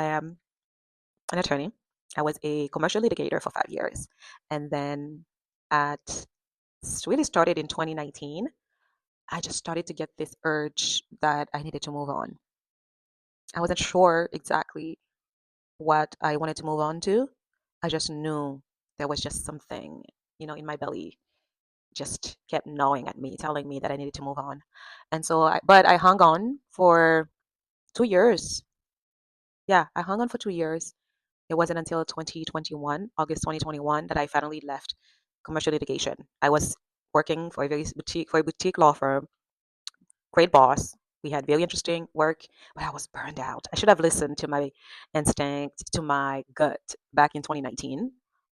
I am an attorney. I was a commercial litigator for 5 years. And then at really started in 2019, I just started to get this urge that I needed to move on. I wasn't sure exactly what I wanted to move on to. I just knew there was just something, in my belly just kept gnawing at me, telling me that I needed to move on. And so but I hung on for 2 years. Yeah, I hung on for 2 years. It wasn't until 2021, August 2021, that I finally left commercial litigation. I was working for a boutique law firm, great boss. We had very interesting work, but I was burned out. I should have listened to my instinct, to my gut back in 2019,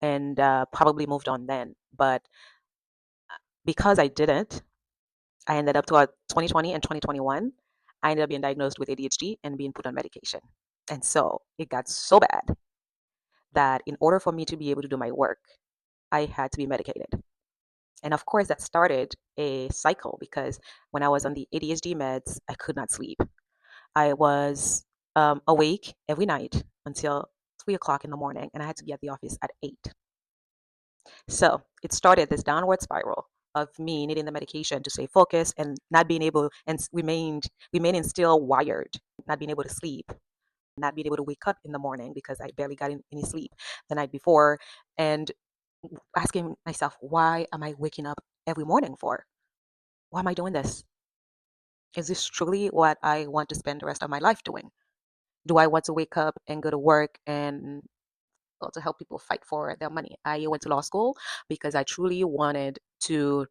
and probably moved on then. But because I didn't, I ended up to 2020 and 2021. I ended up being diagnosed with ADHD and being put on medication. And so it got so bad that in order for me to be able to do my work, I had to be medicated. And of course, that started a cycle because when I was on the ADHD meds, I could not sleep. I was awake every night until 3 o'clock in the morning, and I had to be at the office at 8. So it started this downward spiral of me needing the medication to stay focused and not being able and remaining still wired, not being able to sleep, not being able to wake up in the morning because I barely got any sleep the night before, and asking myself, why am I waking up every morning for? Why am I doing this? Is this truly what I want to spend the rest of my life doing? Do I want to wake up and go to work and to help people fight for their money? I went to law school because I truly wanted to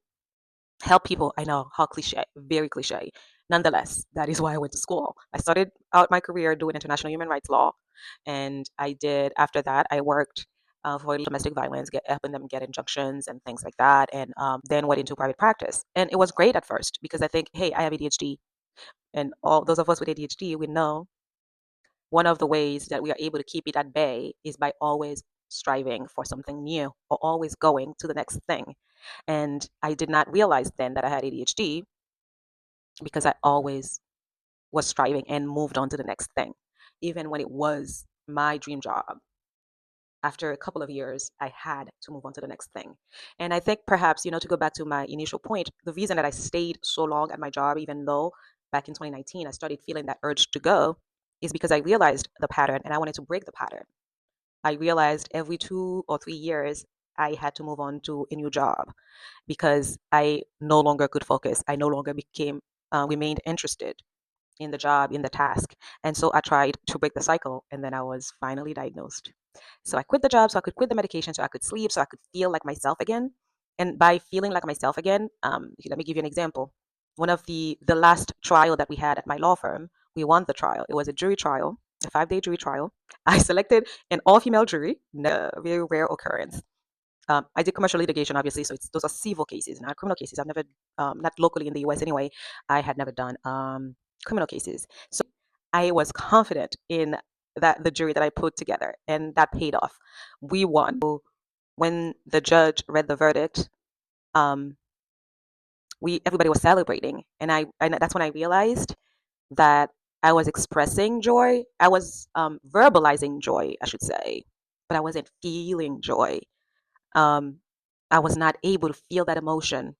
help people. I know how cliche, very cliche. Nonetheless, that is why I went to school. I started out my career doing international human rights law. And after that, I worked for domestic violence, helping them get injunctions and things like that. And then went into private practice. And it was great at first because I think, hey, I have ADHD. And all those of us with ADHD, we know one of the ways that we are able to keep it at bay is by always striving for something new or always going to the next thing. And I did not realize then that I had ADHD because I always was striving and moved on to the next thing, even when it was my dream job. After a couple of years, I had to move on to the next thing. And I think perhaps, to go back to my initial point, the reason that I stayed so long at my job, even though back in 2019 I started feeling that urge to go, is because I realized the pattern and I wanted to break the pattern. I realized every 2 or 3 years, I had to move on to a new job because I no longer could focus. I no longer remained interested in the job, in the task. And so I tried to break the cycle, and then I was finally diagnosed. So I quit the job so I could quit the medication, so I could sleep, so I could feel like myself again. And by feeling like myself again, let me give you an example. One of the last trial that we had at my law firm, we won the trial. It was a jury trial, a 5-day jury trial. I selected an all-female jury, a very rare occurrence. I did commercial litigation, obviously, so those are civil cases, not criminal cases. I've never, not locally in the U.S. anyway, I had never done criminal cases. So I was confident in that the jury that I put together, and that paid off. We won. So when the judge read the verdict, um, we everybody was celebrating, and that's when I realized that I was expressing joy. I was verbalizing joy, I should say, but I wasn't feeling joy. um, I was not able to feel that emotion.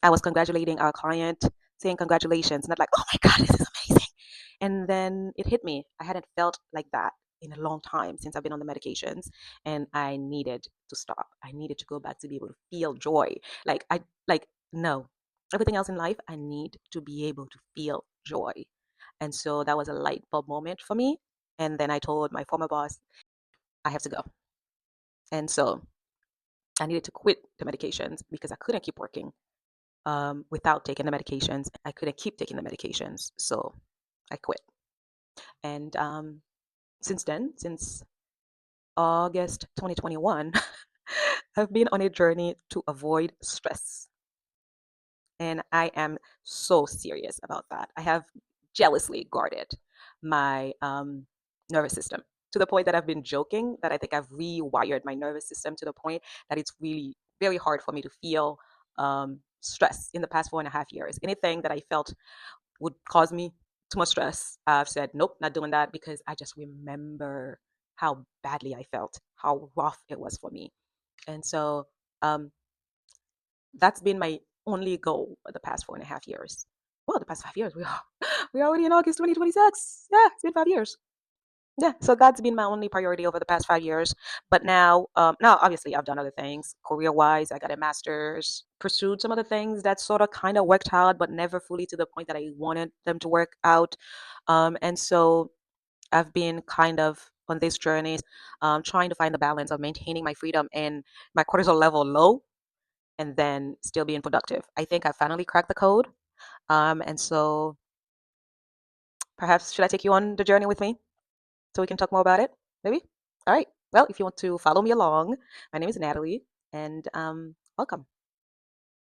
I was congratulating our client, saying congratulations, not like, oh my God, this is amazing. And then it hit me. I hadn't felt like that in a long time since I've been on the medications, and I needed to stop. I needed to go back to be able to feel joy. No, everything else in life, I need to be able to feel joy. And so that was a light bulb moment for me. And then I told my former boss, I have to go. And so I needed to quit the medications because I couldn't keep working without taking the medications. I couldn't keep taking the medications. So I quit. And since then, since August 2021, I've been on a journey to avoid stress. And I am so serious about that. I have jealously guarded my nervous system to the point that I've been joking that I think I've rewired my nervous system to the point that it's really very hard for me to feel stress in the past 4.5 years. Anything that I felt would cause me too much stress. I've said, nope, not doing that because I just remember how badly I felt, how rough it was for me. And so um, that's been my only goal for the past 4.5 years. Well, the past 5 years, we're already in August 2026. Yeah, it's been 5 years. Yeah, so that's been my only priority over the past 5 years. But now obviously I've done other things career-wise. I got a master's, pursued some other things that sort of kind of worked out, but never fully to the point that I wanted them to work out. And so I've been kind of on this journey, trying to find the balance of maintaining my freedom and my cortisol level low, and then still being productive. I think I finally cracked the code. And so perhaps should I take you on the journey with me so we can talk more about it? Maybe? All right. Well, if you want to follow me along, my name is Natalie, and welcome.